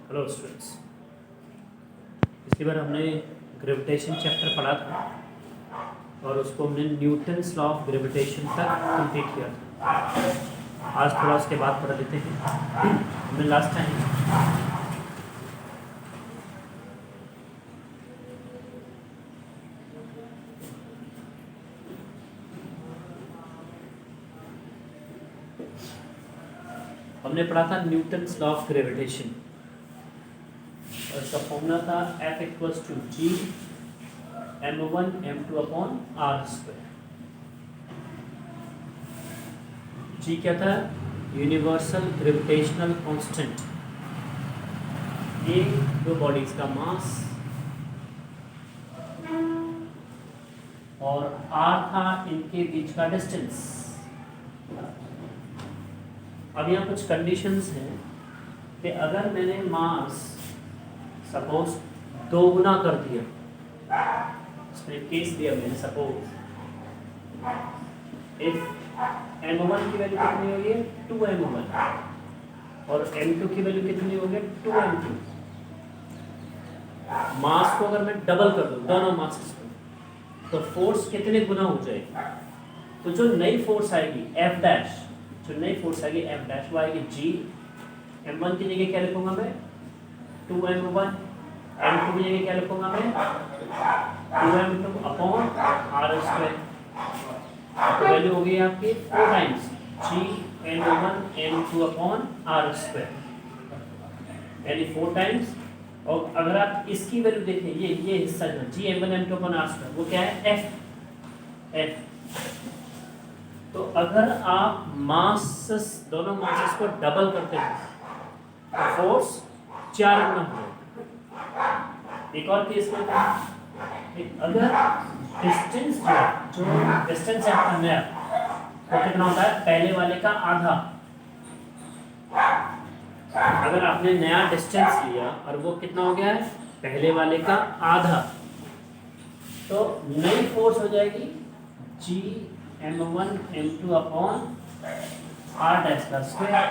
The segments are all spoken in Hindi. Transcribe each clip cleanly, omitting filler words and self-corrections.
हेलो स्टूडेंट्स, पिछली बार हमने ग्रेविटेशन चैप्टर पढ़ा था और उसको हमने न्यूटन्स लॉ ऑफ ग्रेविटेशन तक कंप्लीट किया था। आज थोड़ा उसके बाद पढ़ लेते हैं। हमने लास्ट टाइम पढ़ा था न्यूटन्स लॉ ऑफ ग्रेविटेशन और इसका फॉर्मूला था F equals to G m1 m2 upon r square. G क्या था? यूनिवर्सल ग्रेविटेशनल कांस्टेंट, ये दो बॉडीज का मास, और r था इनके बीच का डिस्टेंस। अब यहाँ कुछ कंडीशंस हैं कि अगर मैंने मास सपोज 2 गुना कर दिया, इसमें केस दिया मैंने, सपोज इफ m1 की वैल्यू कितनी होगी 2m1 और m2 की वैल्यू कितनी होगी 2m2। मास को अगर मैं डबल कर दूं दोनों मासेस को, तो फोर्स कितने गुना हो जाएगी? तो जो नई फोर्स आएगी F डैश, जो नई फोर्स आएगी F डैश, वो आएगी G m1 की जगह क्या लिखूंगा मैं 2m1, m2 की जगह क्या लिखूंगा मैं 2m2 अपॉन r स्क्वायर। तो वैल्यू हो गई आपकी 4 times G m1 m2 upon r square, यानी 4 टाइम्स। और अगर आप इसकी वैल्यू देखें, ये हिस्सा जो G m1 m2 upon r square, वो क्या है F। तो अगर आप मासेस, दोनों मासेस को डबल करते हैं तो फोर्स 4 गुना हो। एक और केस में अगर डिस्टेंस जो डिस्टेंस है नया, तो कितना होता है पहले वाले का आधा। अगर आपने नया डिस्टेंस लिया और वो कितना हो गया है पहले वाले का आधा, तो नई फोर्स हो जाएगी G m1 m2 upon r dash का स्क्वायर।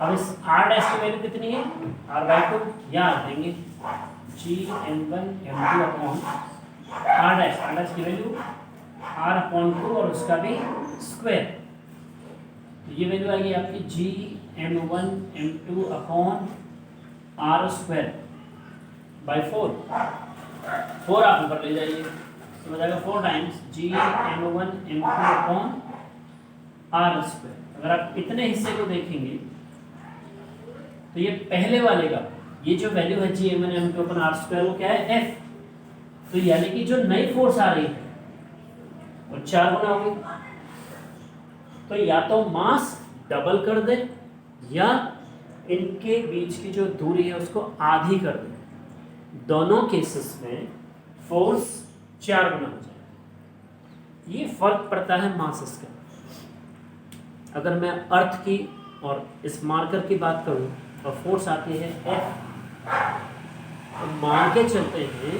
अब इस r डैश की वैल्यू कितनी है r/2, यहाँ देंगे G m1 m2 upon r dash की वैल्यू r/2 और उसका भी स्क्वायर। तो ये वैल्यू आएगी आपकी G m1 m2 upon r square by 4 आप ऊपर ले जाइए तो हो जाएगा 4 times G m1 m2 upon r square. अगर आप इतने हिस्से को देखेंगे तो ये पहले वाले का, ये जो वैल्यू है G m1 m2 upon r square, वो क्या है F। तो यानी कि जो नई फोर्स आ रही है वो 4 गुना होगी। तो या तो मास डबल कर दे या इनके बीच की जो दूरी है उसको आधी कर दे। दोनों केसेस में फोर्स 4 गुना हो जाएगा। ये फर्क पड़ता है मासेस का। अगर मैं अर्थ की और इस मार्कर की बात करूं और फोर्स आती है F, तो मान के चलते हैं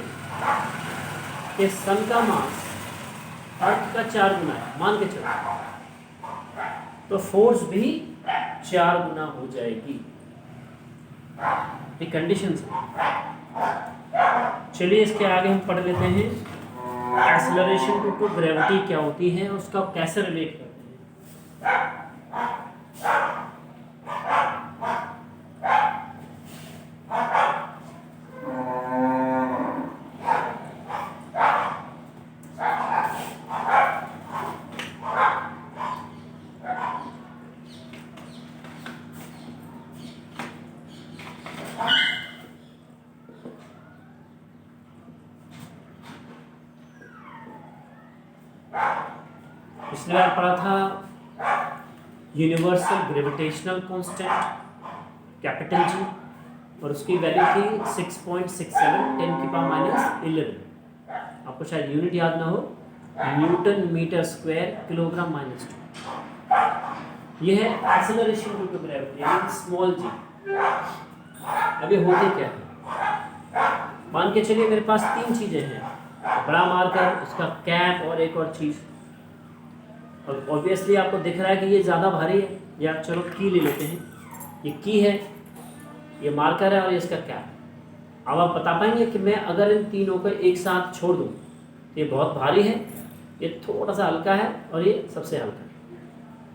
कि सन का मास अर्थ का 4 गुना है, मान के चलते हैं, तो फोर्स भी 4 गुना हो जाएगी। ये कंडीशंस है। चलिए इसके आगे हम पढ़ लेते हैं एक्सेलरेशन टू ग्रेविटी क्या होती है, उसका कैसे रिलेट करते हैं। पिछली बार पढ़ा था universal gravitational constant capital G, और उसकी वैल्यू थी 6.67 10 की पावर -11। आपको शायद यूनिट याद ना हो, न्यूटन मीटर स्क्वायर किलोग्राम -2। ये है एक्सेलरेशन ड्यू टू ग्रेविटी, यानी स्मॉल g। अभी होते क्या है, मान के चलिए मेरे पास 3 चीजें हैं, बड़ा मार्कर, उसका कैप और एक और चीज। और ऑब्वियसली आपको दिख रहा है कि ये ज़्यादा भारी है, या चलो की ले लेते हैं, ये की है ये मार्कर है और इसका क्या है। अब आप बता पाएंगे कि मैं अगर इन तीनों को एक साथ छोड़ दूँ, ये बहुत भारी है, ये थोड़ा सा हल्का है और ये सबसे हल्का है,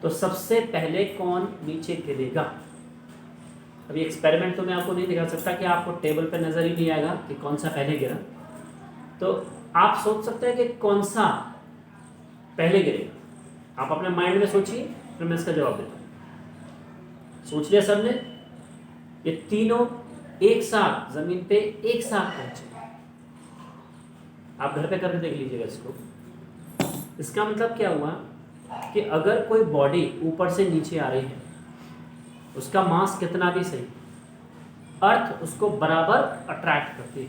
तो सबसे पहले कौन नीचे गिरेगा। अभी एक्सपेरिमेंट तो मैं आपको नहीं दिखा सकता कि आपको टेबल पे नज़र ही नहीं आएगा कि कौन सा पहले गिरा, तो आप सोच सकते हैं कि कौन सा पहले गिरेगा। आप अपने माइंड में सोचिए, फिर मैं इसका जवाब देता हूँ। सोच लिया सबने? ये तीनों एक साथ ज़मीन पे एक साथ पहुँचे। आप घर पे करके देख लीजिएगा इसको। इसका मतलब क्या हुआ कि अगर कोई बॉडी ऊपर से नीचे आ रही है, उसका मास कितना भी सही, अर्थ उसको बराबर अट्रैक्ट करती है।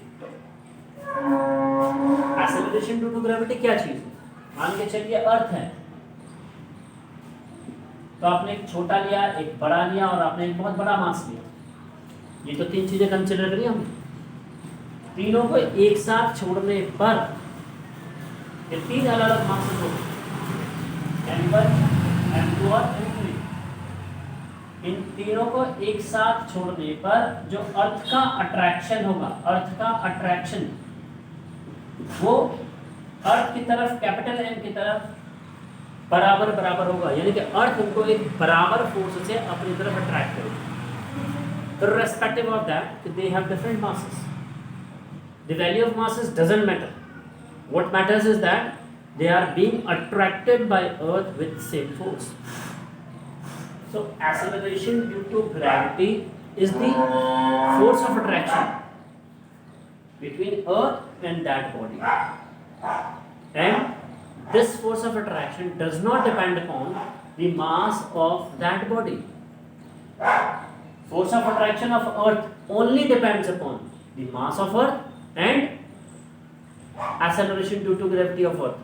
एक्सेलरेशन ड्यू टू ग्रेविटी क्या चीज है? मान के चलिए अर्थ है, तो आपने एक छोटा लिया, एक बड़ा लिया और आपने एक बहुत बड़ा मास लिया। ये तो तीन चीजें कंसिडर करिए हमने। तीनों को एक साथ छोड़ने पर ये तीन अलग अलग मासेस होंगे, M1, M2 और M3। इन तीनों को एक साथ छोड़ने पर जो अर्थ का अट्रैक्शन होगा, अर्थ का अट्रैक्शन वो अर्थ की तरफ, कैपिटल M की तरफ बराबर बराबर होगा, यानी कि अर्थ उनको एक बराबर फोर्स से अपनी तरफ अट्रैक्ट करेगा। Irrespective of that, they have different masses. The value of masses doesn't matter. What matters is that they are being attracted by Earth with the same force. So acceleration due to gravity is the force of attraction between Earth and that body. And this force of attraction does not depend upon the mass of that body. Force of attraction of Earth only depends upon the mass of Earth and acceleration due to gravity of Earth.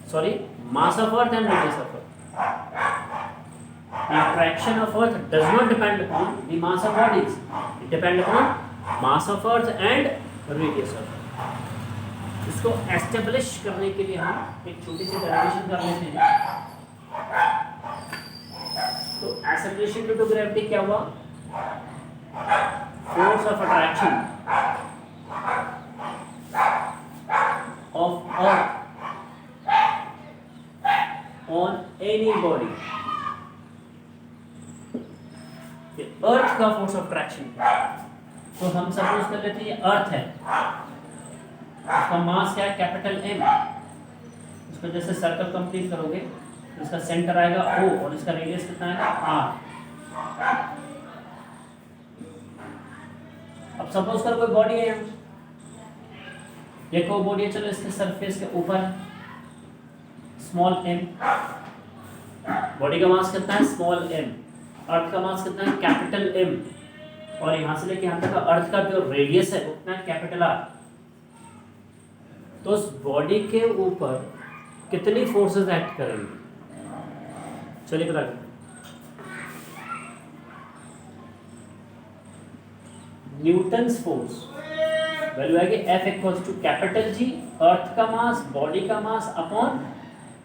Sorry, mass of Earth and radius of Earth. The attraction of Earth does not depend upon the mass of bodies. It depends upon mass of Earth and radius of Earth. इसको एस्टेब्लिश करने के लिए हम एक छोटी सी डेरिवेशन कर लेते हैं। तो एक्सेलरेशन ड्यू टू ग्रेविटी क्या हुआ? Force of attraction of Earth on any body. ये अर्थ का फोर्स ऑफ अट्रैक्शन। तो हम सपोज कर लेते हैं ये अर्थ है, उसका मास क्या है? Capital M। उसको जैसे सर्कल कंप्लीट करोगे तो इसका सेंटर आएगा O और इसका रेडियस कितना आएगा? R। अब सपोज कर कोई बॉडी है, ये कोई बॉडी है, चलो इसके सरफेस के ऊपर स्मॉल m, बॉडी का मास कितना है? Small m। अर्थ का मास कितना है? Capital M। और यहां से लेके यहां तक का अर्थ का जो रेडियस है उतना है कैपिटल R। तो उस बॉडी के ऊपर कितनी फोर्सेस एक्ट करेंगी? चलिए बता दो। न्यूटन्स फोर्स वैल्यू आएगी F equals to capital G, earth का मास, बॉडी का मास अपॉन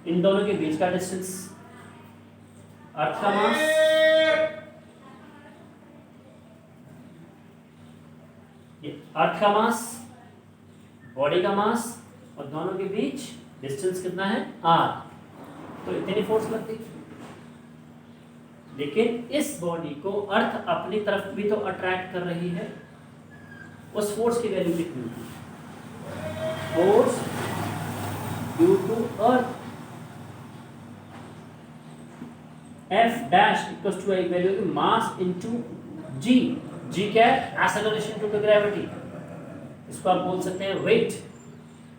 इन दोनों के बीच का डिस्टेंस। अर्थ का मास, ये अर्थ का मास, बॉडी का मास और दोनों के बीच डिस्टेंस कितना है? R। तो इतनी फोर्स लगती। लेकिन इस बॉडी को अर्थ अपनी तरफ भी तो अट्रैक्ट कर रही है, उस फोर्स की वैल्यू कितनी होगी? Force due to earth F dash equals to एक वैल्यू की मास इनटू G। G क्या है? Acceleration due to gravity. इसको आप बोल सकते हैं वेट।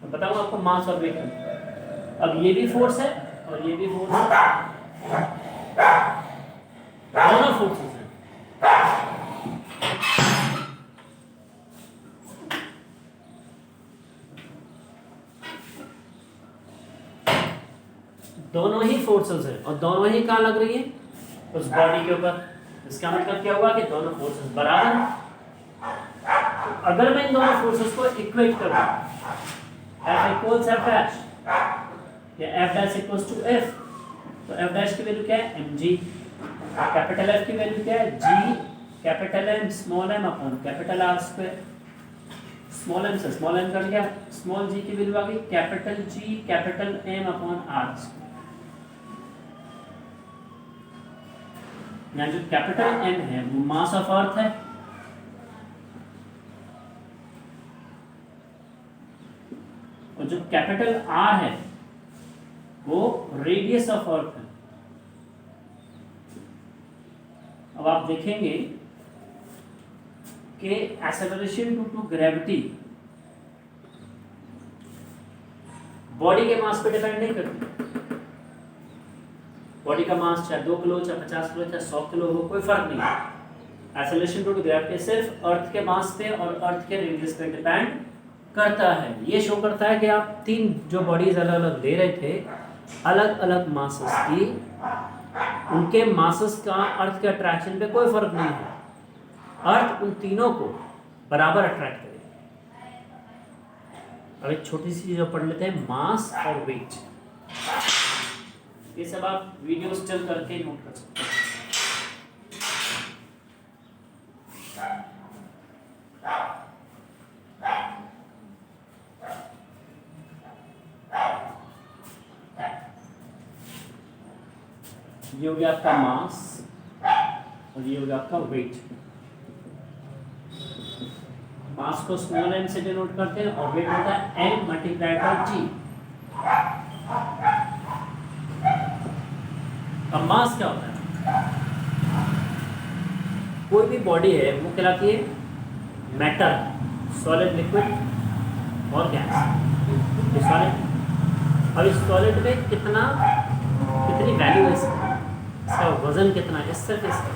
मैं बताऊंगा आपको मास और वेट। अब ये भी फोर्स है और ये भी फोर्स है, दोनों फोर्सेस हैं। दोनों ही फोर्सेस हैं और दोनों ही कहाँ लग रही है? उस बॉडी के ऊपर। इसका मतलब क्या हुआ कि दोनों फोर्सेस बराबर हैं। अगर मैं इन दोनों फोर्सेस को इक्वेट करूं, F इक्वल्स F डैश या F dash equals to F, तो F डैश की वैल्यू क्या है? mg। कैपिटल F की वैल्यू क्या है? G capital M small M upon capital R square. Small M से स्मॉल एम कट गया, स्मॉल जी की वैल्यू आ गई capital G capital M upon R square. यहाँ जो कैपिटल एम है वो मास ऑफ अर्थ है, और जो कैपिटल आर है वो रेडियस ऑफ अर्थ है। अब आप देखेंगे कि acceleration due to gravity body के मास पे डिपेंड नहीं करती। बॉडी का मास चाहे 2 किलो चाहे 50 किलो चाहे 100 किलो हो, कोई फर्क नहीं। एक्सेलरेशन ड्यू टू ग्रेविटी सिर्फ अर्थ के मास पे और अर्थ के रेडियस पे डिपेंड करता है। ये शो करता है कि आप 3 जो बॉडीज अलग अलग ले रहे थे, अलग अलग मासेस की, उनके मासेस का अर्थ के अट्रैक्शन पे कोई फर्क नहीं है। अर्थ उन तीनों को बराबर अट्रैक्ट करेगा। अब एक छोटी सी चीज पढ़ लेते हैं, मास और वेट। ये सब आप वीडियो स्टिल करके नोट कर सकते हैं। ये हो गया आपका मास और ये हो गया आपका वेट। मास को स्मॉल एम से डिनोट करते हैं और वेट होता है m मल्टीप्लाइड बाय g। अब मास क्या होता है? कोई भी बॉडी है वो कहलाती है मैटर, सॉलिड, लिक्विड और गैस। ये सॉलिड, अब इस सॉलिड में कितनी वैल्यू है इसका वजन कितना है, इस सरफेस का,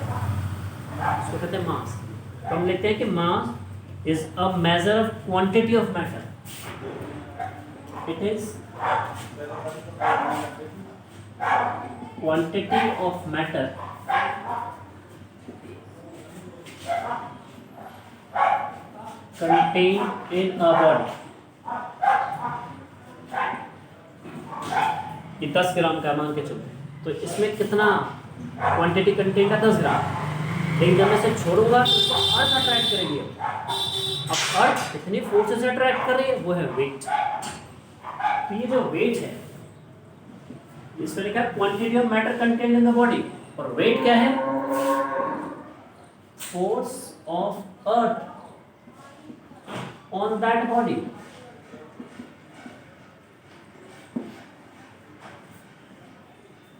इसको कहते हैं मास। तो हम लेते हैं कि mass is a measure of quantity of matter. It is quantity of matter contained in a body। ये 10 ग्राम का मान के चलते, तो इसमें कितना क्वांटिटी कंटेन है? 10 ग्राम। लेकिन जब मैं इसे छोड़ूंगा तो अर्थ अट्रैक्ट करेगी। अब अर्थ कितनी फोर्स से अट्रैक्ट कर रही है, वो है वेट। तो ये जो वेट है इसमें लिखा है quantity of matter contained in the body, और वेट क्या है? Force of earth on that body.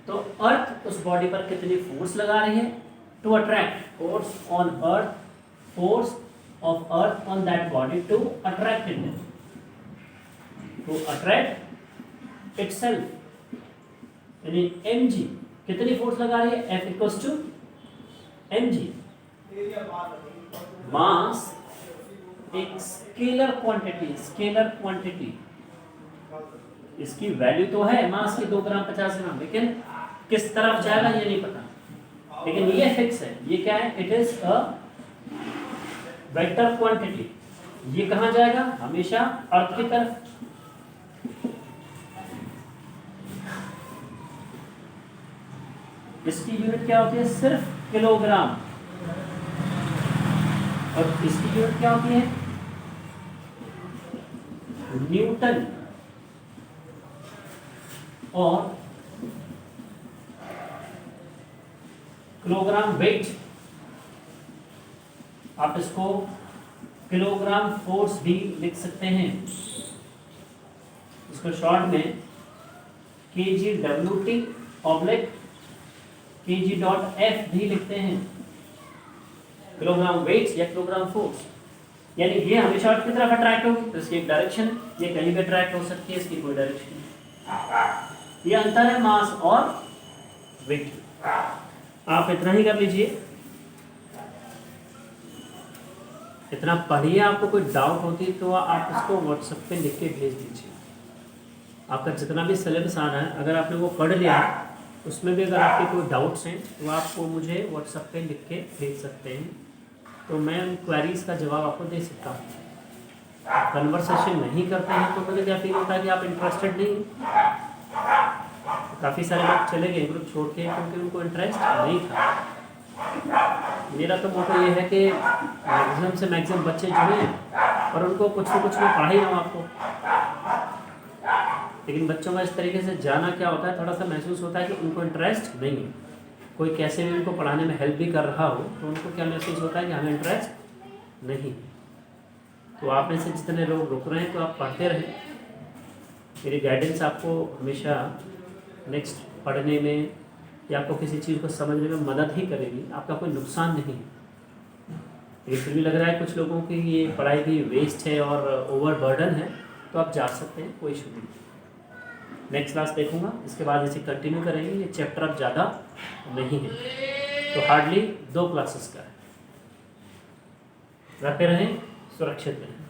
तो अर्थ उस बॉडी पर कितनी फोर्स लगा रही है to attract, force on earth, force of earth on that body to attract it, to attract itself. यानी mg कितनी फोर्स लगा रही है? F equals to mg। Mass एक स्केलर क्वांटिटी, इसकी वैल्यू तो है मास की 2 ग्राम 50 ग्राम, लेकिन किस तरफ जाएगा ये नहीं पता। लेकिन ये फिक्स है, ये क्या है? It is a vector quantity. ये कहाँ जाएगा? हमेशा अर्थ की तरफ। इसकी यूनिट क्या होती है? सिर्फ किलोग्राम। और इसकी यूनिट क्या होती है? न्यूटन। और किलोग्राम वेट, आप इसको किलोग्राम फोर्स भी लिख सकते हैं। इसको शॉर्ट में kgWT ऑब्लिक kg.f भी लिखते हैं, किलोग्राम वेट या किलोग्राम फोर्स। यानी ये हमेशा अर्थ की तरफ अट्रैक्ट होगी, तो इसकी एक डायरेक्शन, ये कहीं भी अट्रैक्ट हो सकती है, इसकी कोई डायरेक्शन नहीं। ये अंतर है मास और वेट। आप इतना ही कर लीजिए, इतना पढ़िए। आपको कोई डाउट होती तो आप उसको व्हाट्सएप पे लिख के भेज दीजिए। आपका जितना भी सिलेबस आ रहा है, अगर आपने वो पढ़ लिया, उसमें भी अगर आपके कोई डाउट्स हैं तो आपको मुझे व्हाट्सएप पे लिख के भेज सकते हैं, तो मैं उन क्वेरीज का जवाब आपको दे सकता हूँ। कन्वर्सेशन नहीं करते हैं तो मुझे क्या फील होता है कि आप इंटरेस्टेड नहीं। काफ़ी सारे लोग चले गए ग्रुप छोड़ के क्योंकि उनको इंटरेस्ट नहीं था। मेरा तो मोटो ये है कि मैक्सिमम से मैक्सिमम बच्चे जुड़ें और उनको कुछ ना कुछ मैं पढ़ा ही रहा हूँ आपको। लेकिन बच्चों का इस तरीके से जाना क्या होता है, थोड़ा सा महसूस होता है कि उनको इंटरेस्ट नहीं है। कोई कैसे भी उनको पढ़ाने में हेल्प भी कर रहा हो तो उनको क्या महसूस होता है कि हमें इंटरेस्ट नहीं। तो आप में से जितने लोग रुक रहे हैं तो आप पढ़ते रहें। मेरी गाइडेंस आपको हमेशा नेक्स्ट पढ़ने में या आपको किसी चीज़ को समझने में मदद ही करेगी, आपका कोई नुकसान नहीं है। लेकिन फिर भी लग रहा है कुछ लोगों की ये पढ़ाई भी वेस्ट है और ओवर बर्डन है, तो आप जा सकते हैं, कोई इशू नहीं। नेक्स्ट क्लास देखूंगा, इसके बाद इसे कंटिन्यू करेंगे। ये चैप्टर अब ज़्यादा नहीं है, तो हार्डली 2 क्लासेस का है। रखे रहें, सुरक्षित रहें।